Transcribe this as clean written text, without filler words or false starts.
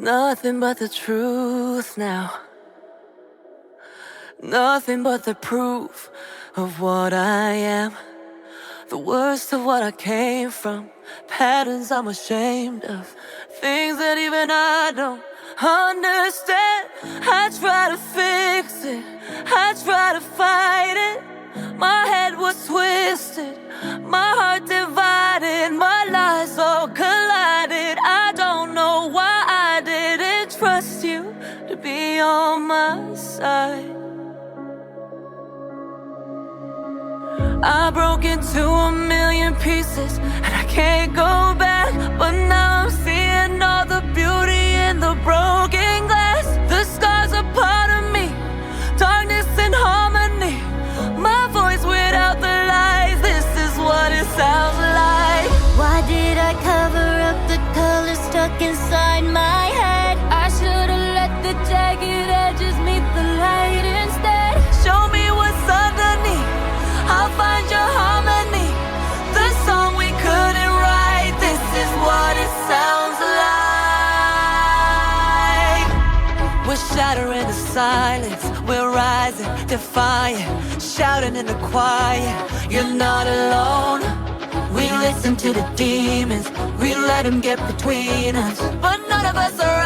Nothing but the truth now. Nothing but the proof of what I am. The worst of what I came from. Patterns I'm ashamed of. Things that even I don't understand. I try to fix it, I try to fight it. My head was twisted, my heart divided, my lies all collided. I don't know why I didn't trust you to be on my side. I broke into a million pieces and I can't go back. But now I'm seeing all the beauty in the broken glass. The scars are part of me, darkness and harmony. My voice without the lies, this is what it sounds like. Why did I cover up the color stuck inside my head? I should've let the jagged edges meet the light instead. Show me what's underneath, I'll find your harmony. The song we couldn't write, this is what it sounds like. We're shattering the silence, we're rising, defiant, shouting in the quiet. You're not alone. We listen to the demons, we let them get between us, but none of us are